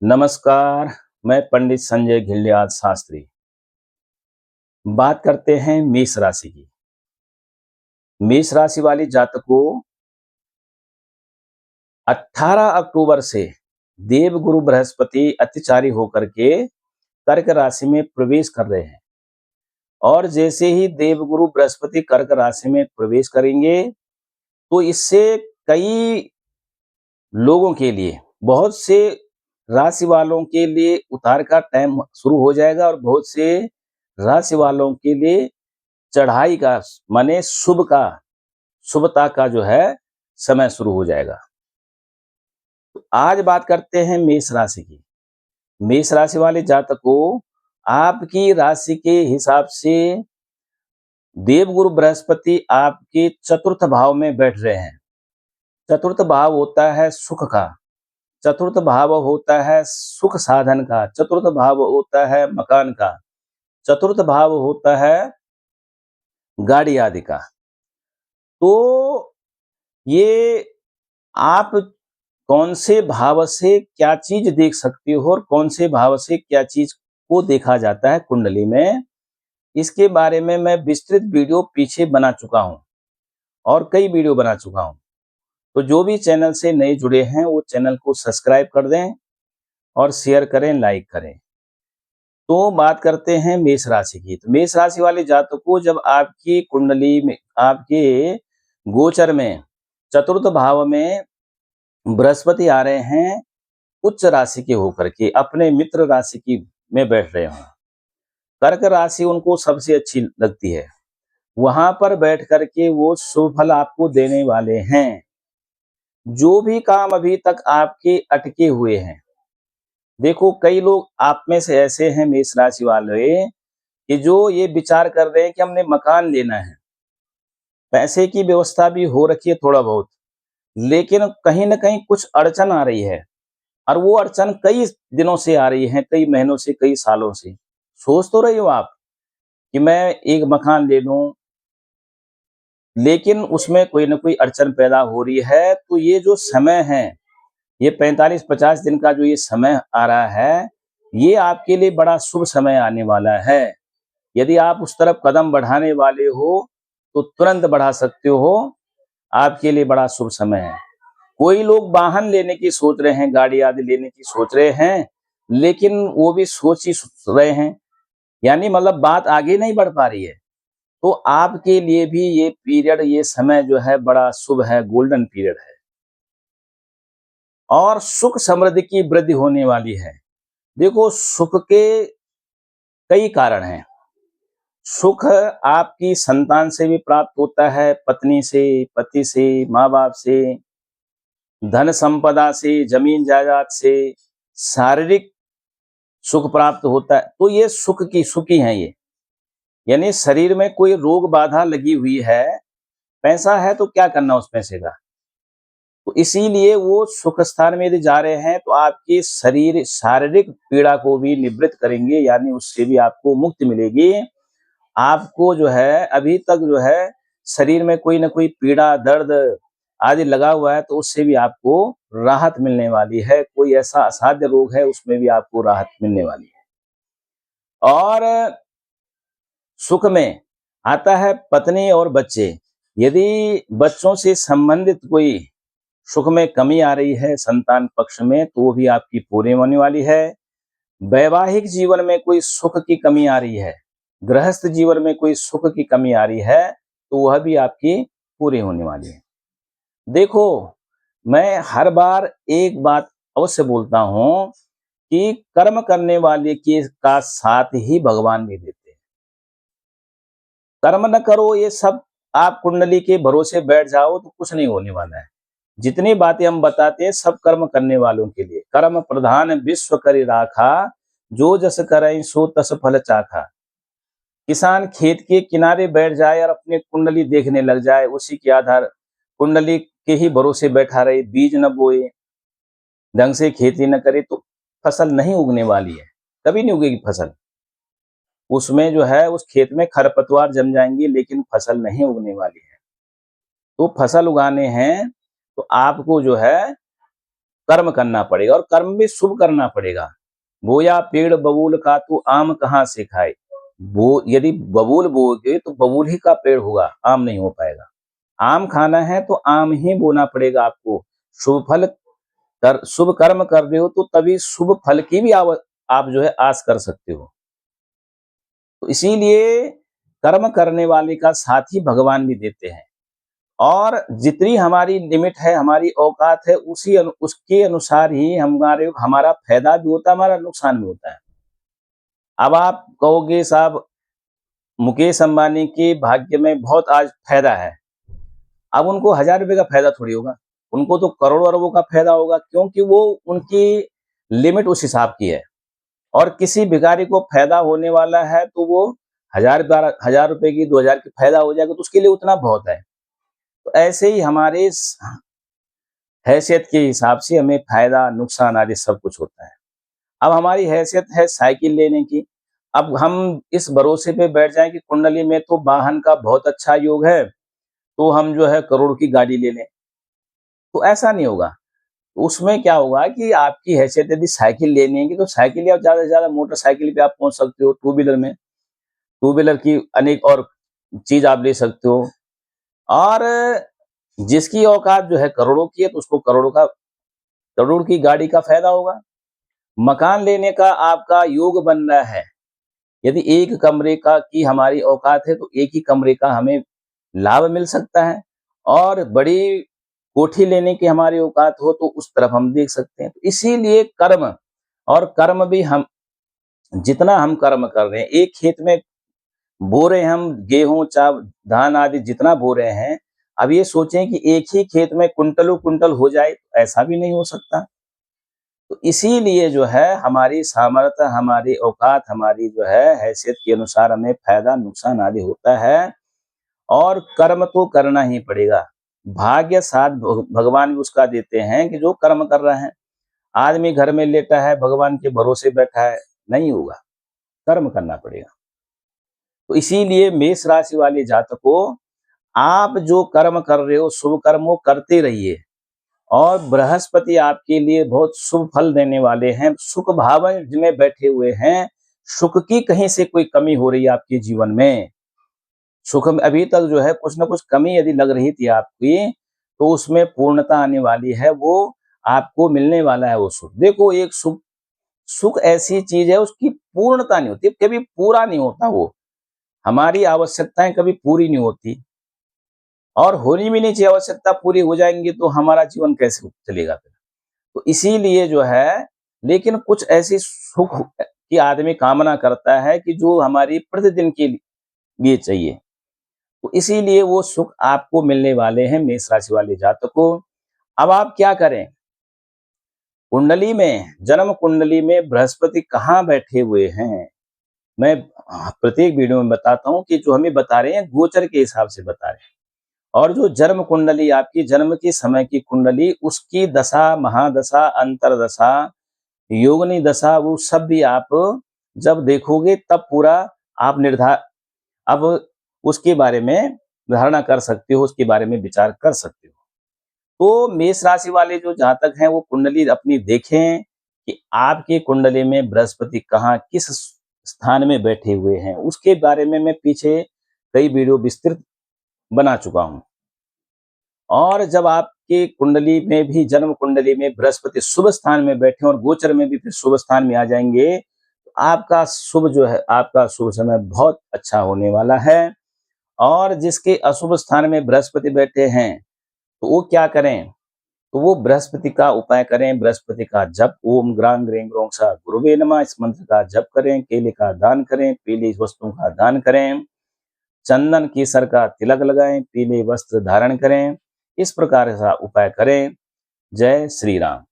नमस्कार, मैं पंडित संजय घिल्डियाल शास्त्री। बात करते हैं मेष राशि की। मेष राशि वाले जातकों 18 अक्टूबर से देवगुरु बृहस्पति अतिचारी होकर के कर्क राशि में प्रवेश कर रहे हैं और जैसे ही देवगुरु बृहस्पति कर्क राशि में प्रवेश करेंगे तो इससे कई लोगों के लिए, बहुत से राशि वालों के लिए उतार का टाइम शुरू हो जाएगा और बहुत से राशि वालों के लिए चढ़ाई का माने शुभता का जो है समय शुरू हो जाएगा। तो आज बात करते हैं मेष राशि की। मेष राशि वाले जातकों, आपकी राशि के हिसाब से देवगुरु बृहस्पति आपके चतुर्थ भाव में बैठ रहे हैं। चतुर्थ भाव होता है सुख का, चतुर्थ भाव होता है सुख साधन का, चतुर्थ भाव होता है मकान का, चतुर्थ भाव होता है गाड़ी आदि का। तो ये आप कौन से भाव से क्या चीज देख सकते हो और कौन से भाव से क्या चीज को देखा जाता है कुंडली में, इसके बारे में मैं विस्तृत वीडियो पीछे बना चुका हूं और कई वीडियो बना चुका हूं। तो जो भी चैनल से नए जुड़े हैं वो चैनल को सब्सक्राइब कर दें और शेयर करें, लाइक करें। तो बात करते हैं मेष राशि की। तो मेष राशि वाले जातकों, जब आपकी कुंडली में, आपके गोचर में चतुर्थ भाव में बृहस्पति आ रहे हैं उच्च राशि के होकर के अपने मित्र राशि की में बैठ रहे हों, कर्क राशि उनको सबसे अच्छी लगती है, वहां पर बैठ करके वो शुभ फल आपको देने वाले हैं। जो भी काम अभी तक आपके अटके हुए हैं, देखो कई लोग आप में से ऐसे हैं मेष राशि वाले कि जो ये विचार कर रहे हैं कि हमने मकान लेना है, पैसे की व्यवस्था भी हो रखी है थोड़ा बहुत, लेकिन कहीं ना कहीं कुछ अड़चन आ रही है और वो अड़चन कई दिनों से आ रही है, कई महीनों से, कई सालों से। सोच तो रही हो आप कि मैं एक मकान ले लूं, लेकिन उसमें कोई ना कोई अड़चन पैदा हो रही है। तो ये जो समय है, ये 45-50 दिन का जो ये समय आ रहा है, ये आपके लिए बड़ा शुभ समय आने वाला है। यदि आप उस तरफ कदम बढ़ाने वाले हो तो तुरंत बढ़ा सकते हो, आपके लिए बड़ा शुभ समय है। कोई लोग वाहन लेने की सोच रहे हैं, गाड़ी आदि लेने की सोच रहे हैं, लेकिन वो भी सोच ही रहे हैं, यानी मतलब बात आगे नहीं बढ़ पा रही है। तो आपके लिए भी ये पीरियड, ये समय जो है बड़ा शुभ है, गोल्डन पीरियड है और सुख समृद्धि की वृद्धि होने वाली है। देखो सुख के कई कारण हैं। सुख आपकी संतान से भी प्राप्त होता है, पत्नी से, पति से, माँ बाप से, धन संपदा से, जमीन जायदाद से, शारीरिक सुख प्राप्त होता है। तो ये सुखी हैं ये, यानी शरीर में कोई रोग बाधा लगी हुई है, पैसा है तो क्या करना उस पैसे का, तो इसीलिए वो सुख स्थान में यदि जा रहे हैं तो आपकी शरीर शारीरिक पीड़ा को भी निवृत्त करेंगे, यानी उससे भी आपको मुक्ति मिलेगी। आपको जो है अभी तक जो है शरीर में कोई ना कोई पीड़ा, दर्द आदि लगा हुआ है, तो उससे भी आपको राहत मिलने वाली है। कोई ऐसा असाध्य रोग है, उसमें भी आपको राहत मिलने वाली है। और सुख में आता है पत्नी और बच्चे। यदि बच्चों से संबंधित कोई सुख में कमी आ रही है संतान पक्ष में, तो वो भी आपकी पूरी होने वाली है। वैवाहिक जीवन में कोई सुख की कमी आ रही है, गृहस्थ जीवन में कोई सुख की कमी आ रही है, तो वह भी आपकी पूरी होने वाली है। देखो, मैं हर बार एक बात अवश्य बोलता हूं कि कर्म करने वाले के का साथ ही भगवान भी देते हैं। कर्म न करो, ये सब आप कुंडली के भरोसे बैठ जाओ तो कुछ नहीं होने वाला है। जितनी बातें हम बताते हैं सब कर्म करने वालों के लिए। कर्म प्रधान विश्व करि राखा, जो जस करई सो तस फल चाखा। किसान खेत के किनारे बैठ जाए और अपने कुंडली देखने लग जाए, उसी के आधार कुंडली के ही भरोसे बैठा रहे, बीज न बोए, ढंग से खेती न करे, तो फसल नहीं उगने वाली है, कभी नहीं उगेगी फसल। उसमें जो है उस खेत में खरपतवार जम जाएंगी, लेकिन फसल नहीं उगने वाली है। तो फसल उगाने हैं तो आपको जो है कर्म करना पड़ेगा और कर्म भी शुभ करना पड़ेगा। बोया पेड़ बबूल का तू आम कहाँ से खाए। वो यदि बबूल बोओगे तो बबूल ही का पेड़ होगा, आम नहीं हो पाएगा। आम खाना है तो आम ही बोना पड़ेगा आपको। शुभ फल शुभ कर्म कर रहे हो तो तभी शुभ फल की भी आप जो है आस कर सकते हो। तो इसीलिए कर्म करने वाले का साथ ही भगवान भी देते हैं। और जितनी हमारी लिमिट है, हमारी औकात है, उसके अनुसार ही हमारा फायदा भी होता है, हमारा नुकसान भी होता है। अब आप कहोगे साहब मुकेश अंबानी के भाग्य में बहुत आज फायदा है। अब उनको 1000 रुपए का फायदा थोड़ी होगा, उनको तो करोड़ों अरबों का फायदा होगा, क्योंकि वो उनकी लिमिट उस हिसाब की है। और किसी भिखारी को फायदा होने वाला है तो वो 1000 रुपए की 2000 की फायदा हो जाएगा तो उसके लिए उतना बहुत है। तो ऐसे ही हमारे हैसियत के हिसाब से हमें फायदा नुकसान आदि सब कुछ होता है। अब हमारी हैसियत है साइकिल लेने की। अब हम इस भरोसे पे बैठ जाएं कि कुंडली में तो वाहन का बहुत अच्छा योग है, तो हम जो है करोड़ की गाड़ी ले लें, तो ऐसा नहीं होगा। उसमें क्या होगा कि आपकी हैसियत यदि साइकिल लेनी है कि तो साइकिल या ज्यादा से ज्यादा मोटरसाइकिल पे आप पहुंच सकते हो। टू व्हीलर में टू व्हीलर की अनेक और चीज आप ले सकते हो। और जिसकी औकात जो है करोड़ों की है तो उसको करोड़ की गाड़ी का फायदा होगा। मकान लेने का आपका योग बन रहा है, यदि एक कमरे का की हमारी औकात है तो एक ही कमरे का हमें लाभ मिल सकता है। और बड़ी कोठी लेने की हमारी औकात हो तो उस तरफ हम देख सकते हैं। तो इसीलिए कर्म, और कर्म भी हम जितना हम कर्म कर रहे हैं, एक खेत में बो रहे हैं हम गेहूं धान आदि जितना बो रहे हैं, अब ये सोचें कि एक ही खेत में कुंटलों कुंटल हो जाए, तो ऐसा भी नहीं हो सकता। तो इसीलिए जो है हमारी सामर्थ्य, हमारी औकात, हमारी जो है हैसियत के अनुसार हमें फायदा नुकसान आदि होता है। और कर्म तो करना ही पड़ेगा। भाग्य साथ भगवान भी उसका देते हैं कि जो कर्म कर रहा है। आदमी घर में लेटा है, भगवान के भरोसे बैठा है, नहीं होगा, कर्म करना पड़ेगा। तो इसीलिए मेष राशि वाले जातकों, आप जो कर्म कर रहे हो शुभ कर्म वो करते रहिए। और बृहस्पति आपके लिए बहुत शुभ फल देने वाले हैं, सुख भावन में बैठे हुए हैं। सुख की कहीं से कोई कमी हो रही है आपके जीवन में, सुख में अभी तक जो है कुछ ना कुछ कमी यदि लग रही थी आपकी, तो उसमें पूर्णता आने वाली है। वो आपको मिलने वाला है वो सुख। देखो एक सुख सुख ऐसी चीज है, उसकी पूर्णता नहीं होती, कभी पूरा नहीं होता वो। हमारी आवश्यकताएं कभी पूरी नहीं होती और होनी भी नहीं चाहिए। आवश्यकता पूरी हो जाएंगी तो हमारा जीवन कैसे चलेगा फिर। तो इसीलिए जो है, लेकिन कुछ ऐसी सुख की आदमी कामना करता है कि जो हमारी प्रतिदिन के लिए चाहिए। तो इसीलिए वो सुख आपको मिलने वाले हैं मेष राशि वाले जातकों। अब आप क्या करें, कुंडली में, जन्म कुंडली में बृहस्पति कहाँ बैठे हुए हैं, मैं प्रत्येक वीडियो में बताता हूँ कि जो हमें बता रहे हैं गोचर के हिसाब से बता रहे हैं। और जो जन्म कुंडली आपकी जन्म के समय की कुंडली, उसकी दशा, महादशा, अंतरदशा, योगनी दशा, वो सब भी आप जब देखोगे तब पूरा आप अब उसके बारे में धारणा कर सकते हो, उसके बारे में विचार कर सकते हो। तो मेष राशि वाले जो जातक हैं वो कुंडली अपनी देखें कि आपकी कुंडली में बृहस्पति कहाँ किस स्थान में बैठे हुए हैं। उसके बारे में मैं पीछे कई वीडियो विस्तृत बना चुका हूं। और जब आपके कुंडली में भी, जन्म कुंडली में बृहस्पति शुभ स्थान में बैठे और गोचर में भी फिर शुभ स्थान में आ जाएंगे, तो आपका शुभ जो है, आपका शुभ समय बहुत अच्छा होने वाला है। और जिसके अशुभ स्थान में बृहस्पति बैठे हैं तो वो क्या करें, तो वो बृहस्पति का उपाय करें, बृहस्पति का जप, ओम ग्रां ग्रीं ग्रों सा गुरुवे नमः, इस मंत्र का जप करें, केले का दान करें, पीली वस्तुओं का दान करें, चंदन केसर का तिलक लगाएं, पीले वस्त्र धारण करें। इस प्रकार का उपाय करें। जय श्री राम।